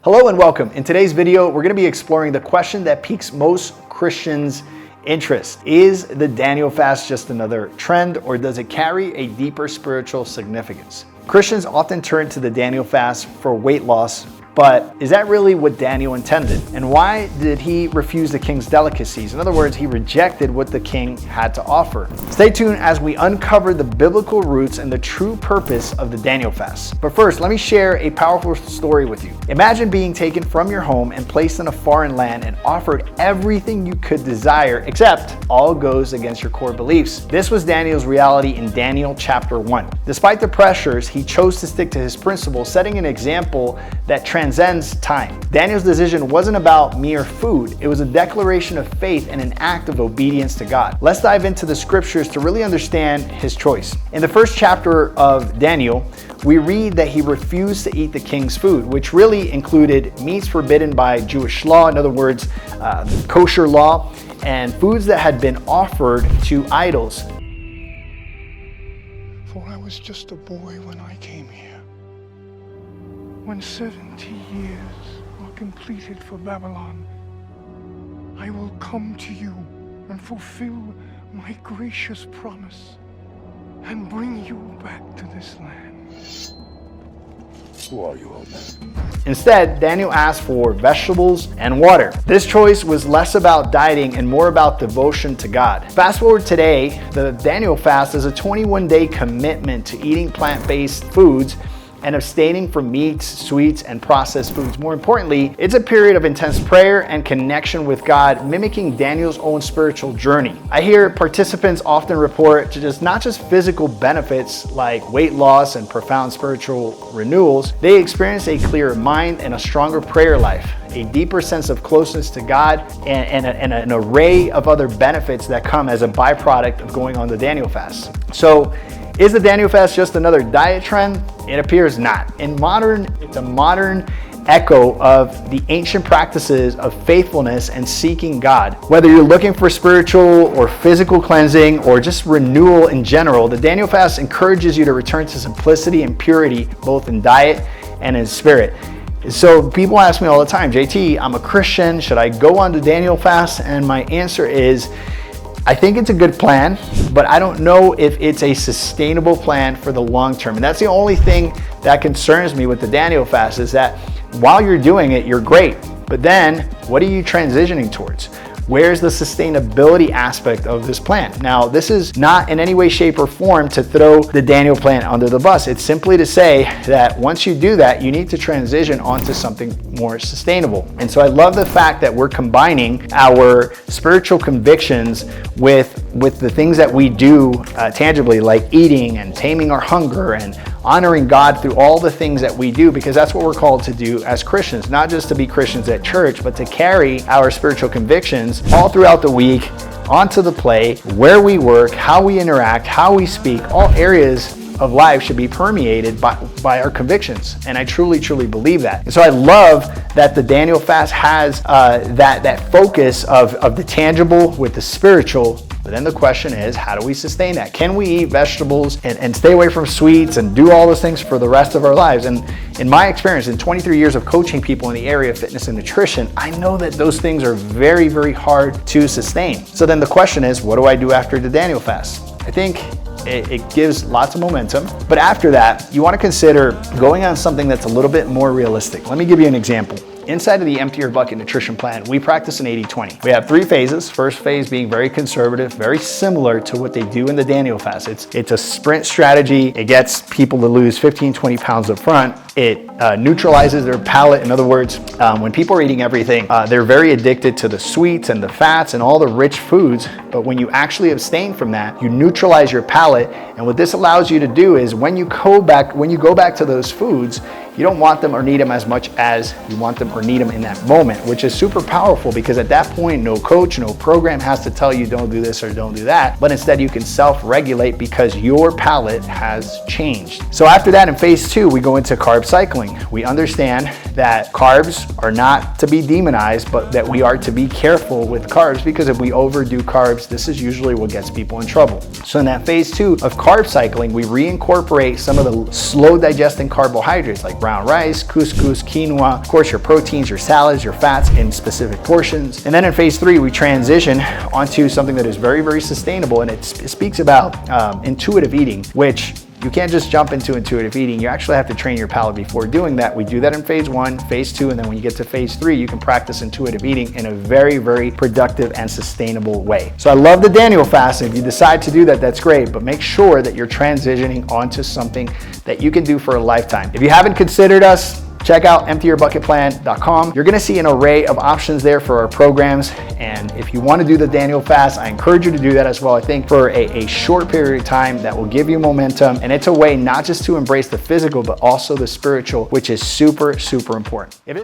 Hello and welcome. In today's video, we're going to be exploring the question that piques most Christians' interest. Is the Daniel fast just another trend, or does it carry a deeper spiritual significance? Christians often turn to the Daniel fast for weight loss, but is that really what Daniel intended? And why did he refuse the king's delicacies? In other words, he rejected what the king had to offer. Stay tuned as we uncover the biblical roots and the true purpose of the Daniel fast. But first, let me share a powerful story with you. Imagine being taken from your home and placed in a foreign land and offered everything you could desire, except all goes against your core beliefs. This was Daniel's reality in Daniel chapter 1. Despite the pressures, he chose to stick to his principles, setting an example that transcends time. Daniel's decision wasn't about mere food. It was a declaration of faith and an act of obedience to God. Let's dive into the scriptures to really understand his choice. In the first chapter of Daniel, we read that he refused to eat the king's food, which really included meats forbidden by Jewish law, in other words, kosher law, and foods that had been offered to idols. For I was just a boy when I came here. When 70 years are completed for Babylon, I will come to you and fulfill my gracious promise and bring you back to this land. Who are you, old man? Instead, Daniel asked for vegetables and water. This choice was less about dieting and more about devotion to God. Fast forward today, the Daniel fast is a 21-day commitment to eating plant-based foods and abstaining from meats, sweets, and processed foods. More importantly, it's a period of intense prayer and connection with God, mimicking Daniel's own spiritual journey. I hear participants often report to not just physical benefits like weight loss and profound spiritual renewals, they experience a clearer mind and a stronger prayer life, a deeper sense of closeness to God, and an array of other benefits that come as a byproduct of going on the Daniel fast. So, is the Daniel fast just another diet trend? It appears not. It's a modern echo of the ancient practices of faithfulness and seeking God. Whether you're looking for spiritual or physical cleansing or just renewal in general, the Daniel fast encourages you to return to simplicity and purity, both in diet and in spirit. So people ask me all the time, JT, I'm a Christian, should I go on the Daniel fast? And my answer is, I think it's a good plan, but I don't know if it's a sustainable plan for the long term. And that's the only thing that concerns me with the Daniel fast, is that while you're doing it, you're great. But then what are you transitioning towards? Where's the sustainability aspect of this plan? Now, this is not in any way, shape, or form to throw the Daniel plan under the bus. It's simply to say that once you do that, you need to transition onto something more sustainable. And so I love the fact that we're combining our spiritual convictions with the things that we do tangibly, like eating and taming our hunger and honoring God through all the things that we do, because that's what we're called to do as Christians, not just to be Christians at church, but to carry our spiritual convictions all throughout the week, onto the play, where we work, how we interact, how we speak. All areas of life should be permeated by our convictions. And I truly, truly believe that. And so I love that the Daniel fast has that focus of the tangible with the spiritual. But then the question is, how do we sustain that? Can we eat vegetables and stay away from sweets and do all those things for the rest of our lives? And in my experience, in 23 years of coaching people in the area of fitness and nutrition, I know that those things are very, very hard to sustain. So then the question is, what do I do after the Daniel fast? I think it gives lots of momentum. But after that, you want to consider going on something that's a little bit more realistic. Let me give you an example. Inside of the Empty Your Bucket nutrition plan, we practice an 80-20. We have 3 phases. First phase being very conservative, very similar to what they do in the Daniel fast. It's a sprint strategy. It gets people to lose 15, 20 pounds up front. It neutralizes their palate. In other words, when people are eating everything, they're very addicted to the sweets and the fats and all the rich foods. But when you actually abstain from that, you neutralize your palate. And what this allows you to do is when you go back to those foods, you don't want them or need them as much as you want them or need them in that moment, which is super powerful, because at that point, no coach, no program has to tell you don't do this or don't do that, but instead you can self-regulate because your palate has changed. So after that, in phase 2, we go into carb cycling. We understand that carbs are not to be demonized, but that we are to be careful with carbs, because if we overdo carbs, this is usually what gets people in trouble. So in that phase 2 of carb cycling, we reincorporate some of the slow digesting carbohydrates like brown rice, couscous, quinoa, of course your proteins, your salads, your fats in specific portions. And then in phase 3, we transition onto something that is very, very sustainable, and it speaks about intuitive eating, which you can't just jump into intuitive eating. You actually have to train your palate before doing that. We do that in phase 1, phase 2, and then when you get to phase 3, you can practice intuitive eating in a very, very productive and sustainable way. So I love the Daniel fast. If you decide to do that, that's great, but make sure that you're transitioning onto something that you can do for a lifetime. If you haven't considered us, check out emptyyourbucketplan.com. You're gonna see an array of options there for our programs. And if you wanna do the Daniel fast, I encourage you to do that as well. I think for a short period of time that will give you momentum. And it's a way not just to embrace the physical, but also the spiritual, which is super, super important.